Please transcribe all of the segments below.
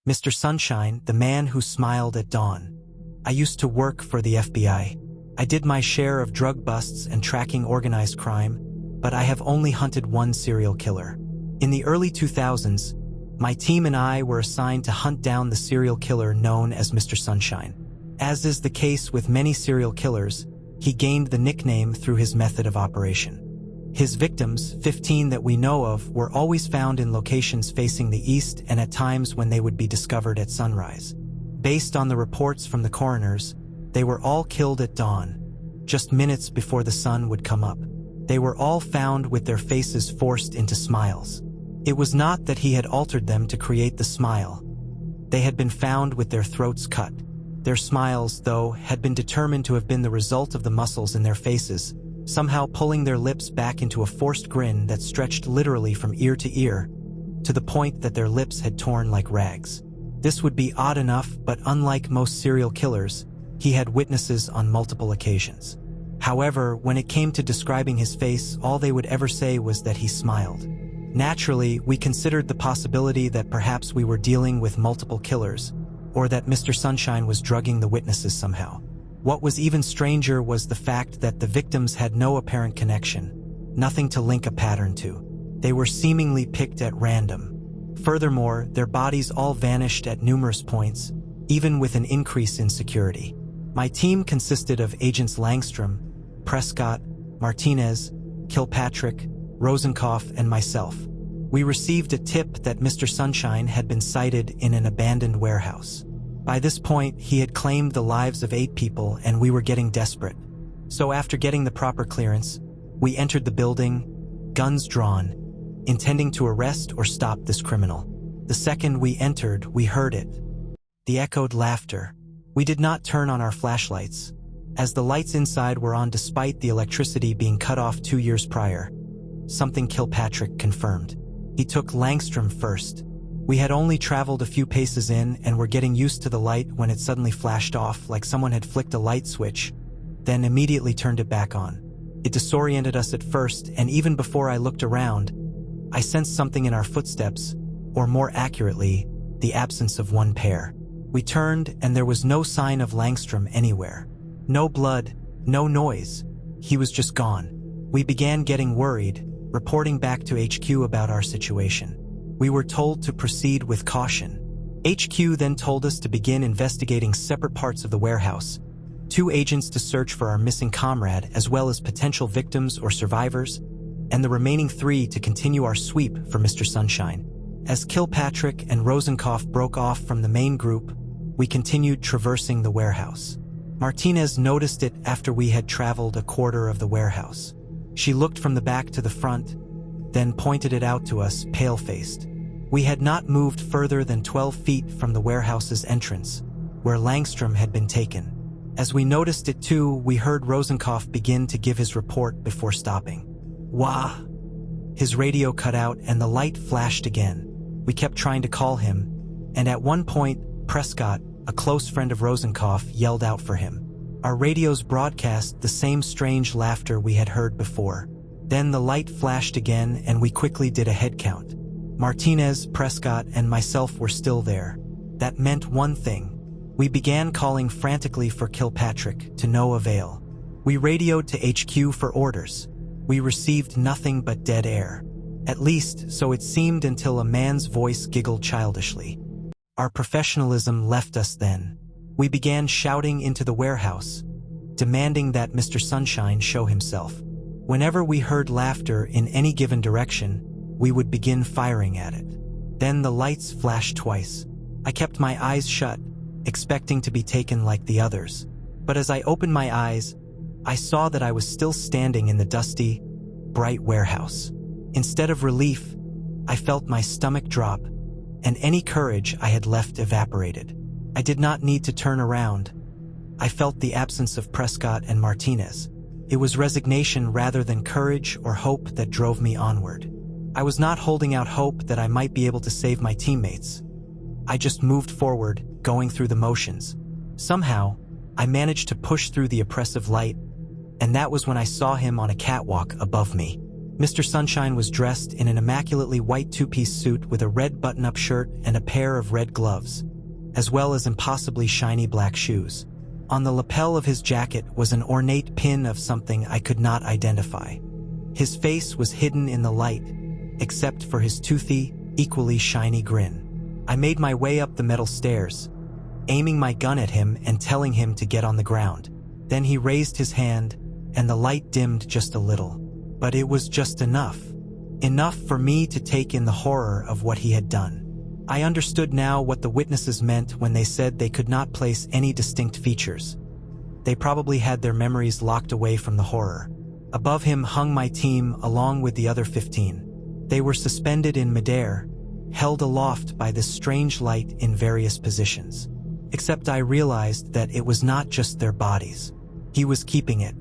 Mr. Sunshine, the man who smiled at dawn. I used to work for the FBI. I did my share of drug busts and tracking organized crime, but I have only hunted one serial killer. In the early 2000s, my team and I were assigned to hunt down the serial killer known as Mr. Sunshine. As is the case with many serial killers, he gained the nickname through his method of operation. His victims, 15 that we know of, were always found in locations facing the east and at times when they would be discovered at sunrise. Based on the reports from the coroners, they were all killed at dawn, just minutes before the sun would come up. They were all found with their faces forced into smiles. It was not that he had altered them to create the smile. They had been found with their throats cut. Their smiles, though, had been determined to have been the result of the muscles in their faces, somehow pulling their lips back into a forced grin that stretched literally from ear to ear, to the point that their lips had torn like rags. This would be odd enough, but unlike most serial killers, he had witnesses on multiple occasions. However, when it came to describing his face, all they would ever say was that he smiled. Naturally, we considered the possibility that perhaps we were dealing with multiple killers, or that Mr. Sunshine was drugging the witnesses somehow. What was even stranger was the fact that the victims had no apparent connection, nothing to link a pattern to. They were seemingly picked at random. Furthermore, their bodies all vanished at numerous points, even with an increase in security. My team consisted of Agents Langstrom, Prescott, Martinez, Kilpatrick, Rosenkopf, and myself. We received a tip that Mr. Sunshine had been sighted in an abandoned warehouse. By this point, he had claimed the lives of 8 people and we were getting desperate. So after getting the proper clearance, we entered the building, guns drawn, intending to arrest or stop this criminal. The second we entered, we heard it. The echoed laughter. We did not turn on our flashlights, as the lights inside were on despite the electricity being cut off 2 years prior. Something Kilpatrick confirmed. He took Langstrom first. We had only traveled a few paces in and were getting used to the light when it suddenly flashed off like someone had flicked a light switch, then immediately turned it back on. It disoriented us at first, and even before I looked around, I sensed something in our footsteps, or more accurately, the absence of one pair. We turned and there was no sign of Langstrom anywhere. No blood, no noise. He was just gone. We began getting worried, reporting back to HQ about our situation. We were told to proceed with caution. HQ then told us to begin investigating separate parts of the warehouse, 2 agents to search for our missing comrade as well as potential victims or survivors, and the remaining 3 to continue our sweep for Mr. Sunshine. As Kilpatrick and Rosenkopf broke off from the main group, we continued traversing the warehouse. Martinez noticed it after we had traveled a quarter of the warehouse. She looked from the back to the front, then pointed it out to us, pale-faced. We had not moved further than 12 feet from the warehouse's entrance, where Langstrom had been taken. As we noticed it too, we heard Rosenkopf begin to give his report before stopping. Wah! His radio cut out and the light flashed again. We kept trying to call him, and at one point, Prescott, a close friend of Rosenkopf, yelled out for him. Our radios broadcast the same strange laughter we had heard before. Then the light flashed again and we quickly did a head count. Martinez, Prescott, and myself were still there. That meant one thing. We began calling frantically for Kilpatrick, to no avail. We radioed to HQ for orders. We received nothing but dead air. At least, so it seemed until a man's voice giggled childishly. Our professionalism left us then. We began shouting into the warehouse, demanding that Mr. Sunshine show himself. Whenever we heard laughter in any given direction, we would begin firing at it. Then the lights flashed twice. I kept my eyes shut, expecting to be taken like the others. But as I opened my eyes, I saw that I was still standing in the dusty, bright warehouse. Instead of relief, I felt my stomach drop, and any courage I had left evaporated. I did not need to turn around. I felt the absence of Prescott and Martinez. It was resignation rather than courage or hope that drove me onward. I was not holding out hope that I might be able to save my teammates. I just moved forward, going through the motions. Somehow, I managed to push through the oppressive light, and that was when I saw him on a catwalk above me. Mr. Sunshine was dressed in an immaculately white two-piece suit with a red button-up shirt and a pair of red gloves, as well as impossibly shiny black shoes. On the lapel of his jacket was an ornate pin of something I could not identify. His face was hidden in the light, except for his toothy, equally shiny grin. I made my way up the metal stairs, aiming my gun at him and telling him to get on the ground. Then he raised his hand, and the light dimmed just a little. But it was just enough. Enough for me to take in the horror of what he had done. I understood now what the witnesses meant when they said they could not place any distinct features. They probably had their memories locked away from the horror. Above him hung my team along with the other 15. They were suspended in midair, held aloft by this strange light in various positions. Except I realized that it was not just their bodies. He was keeping it.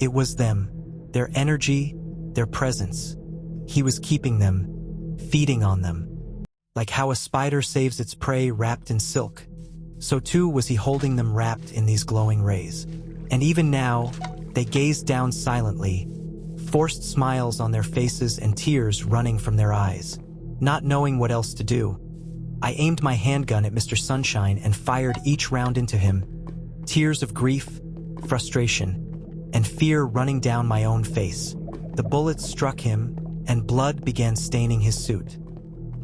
It was them, their energy, their presence. He was keeping them, feeding on them. Like how a spider saves its prey wrapped in silk, so too was he holding them wrapped in these glowing rays. And even now, they gazed down silently, forced smiles on their faces and tears running from their eyes. Not knowing what else to do, I aimed my handgun at Mr. Sunshine and fired each round into him, tears of grief, frustration, and fear running down my own face. The bullets struck him, and blood began staining his suit.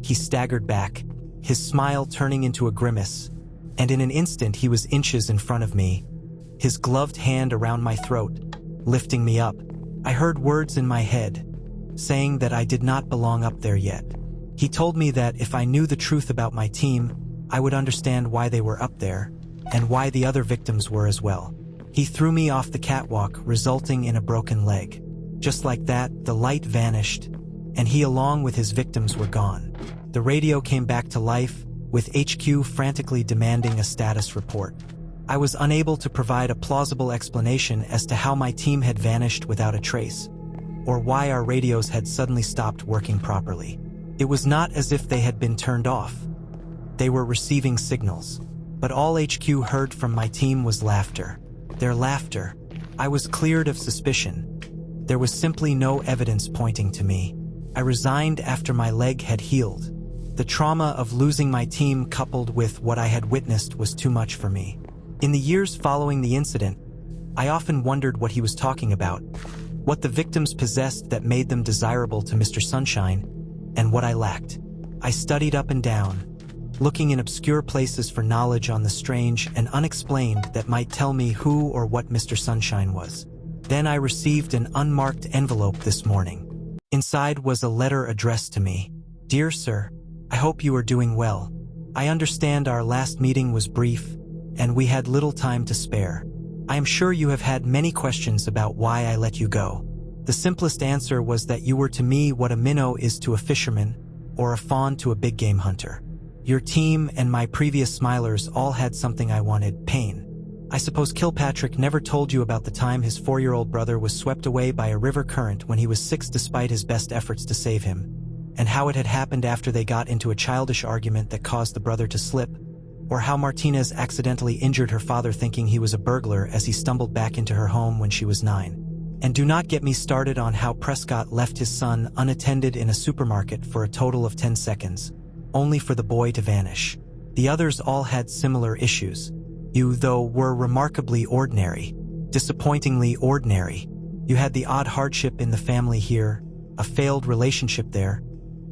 He staggered back, his smile turning into a grimace, and in an instant he was inches in front of me, his gloved hand around my throat, lifting me up. I heard words in my head, saying that I did not belong up there yet. He told me that if I knew the truth about my team, I would understand why they were up there, and why the other victims were as well. He threw me off the catwalk, resulting in a broken leg. Just like that, the light vanished, and he along with his victims were gone. The radio came back to life, with HQ frantically demanding a status report. I was unable to provide a plausible explanation as to how my team had vanished without a trace, or why our radios had suddenly stopped working properly. It was not as if they had been turned off. They were receiving signals. But all HQ heard from my team was laughter. Their laughter. I was cleared of suspicion. There was simply no evidence pointing to me. I resigned after my leg had healed. The trauma of losing my team coupled with what I had witnessed was too much for me. In the years following the incident, I often wondered what he was talking about, what the victims possessed that made them desirable to Mr. Sunshine, and what I lacked. I studied up and down, looking in obscure places for knowledge on the strange and unexplained that might tell me who or what Mr. Sunshine was. Then I received an unmarked envelope this morning. Inside was a letter addressed to me. Dear Sir, I hope you are doing well. I understand our last meeting was brief, and we had little time to spare. I am sure you have had many questions about why I let you go. The simplest answer was that you were to me what a minnow is to a fisherman, or a fawn to a big game hunter. Your team and my previous Smilers all had something I wanted: pain. I suppose Kilpatrick never told you about the time his 4-year-old brother was swept away by a river current when he was 6 despite his best efforts to save him, and how it had happened after they got into a childish argument that caused the brother to slip, or how Martinez accidentally injured her father thinking he was a burglar as he stumbled back into her home when she was 9. And do not get me started on how Prescott left his son unattended in a supermarket for a total of 10 seconds, only for the boy to vanish. The others all had similar issues. You, though, were remarkably ordinary, disappointingly ordinary. You had the odd hardship in the family here, a failed relationship there,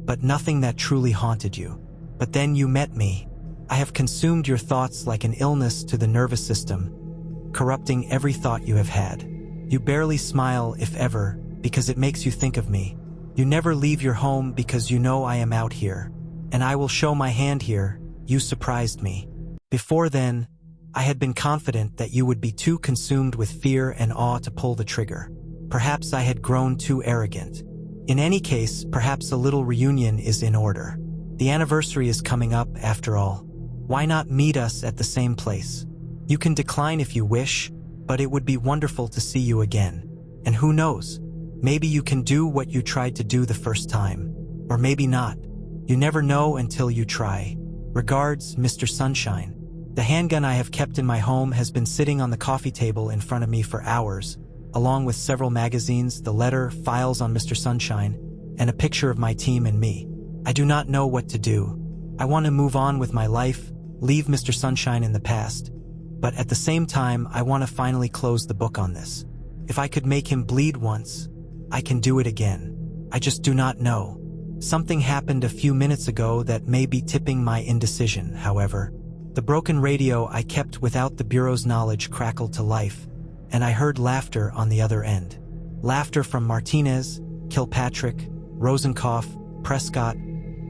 but nothing that truly haunted you. But then you met me. I have consumed your thoughts like an illness to the nervous system, corrupting every thought you have had. You barely smile, if ever, because it makes you think of me. You never leave your home because you know I am out here, and I will show my hand here. You surprised me. Before then, I had been confident that you would be too consumed with fear and awe to pull the trigger. Perhaps I had grown too arrogant. In any case, perhaps a little reunion is in order. The anniversary is coming up, after all. Why not meet us at the same place? You can decline if you wish, but it would be wonderful to see you again. And who knows? Maybe you can do what you tried to do the first time. Or maybe not. You never know until you try. Regards, Mr. Sunshine. The handgun I have kept in my home has been sitting on the coffee table in front of me for hours, along with several magazines, the letter, files on Mr. Sunshine, and a picture of my team and me. I do not know what to do. I want to move on with my life, leave Mr. Sunshine in the past, but at the same time, I want to finally close the book on this. If I could make him bleed once, I can do it again. I just do not know. Something happened a few minutes ago that may be tipping my indecision, however. The broken radio I kept without the Bureau's knowledge crackled to life, and I heard laughter on the other end. Laughter from Martinez, Kilpatrick, Rosenkopf, Prescott,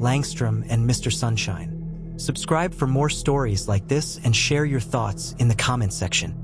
Langstrom, and Mr. Sunshine. Subscribe for more stories like this and share your thoughts in the comment section.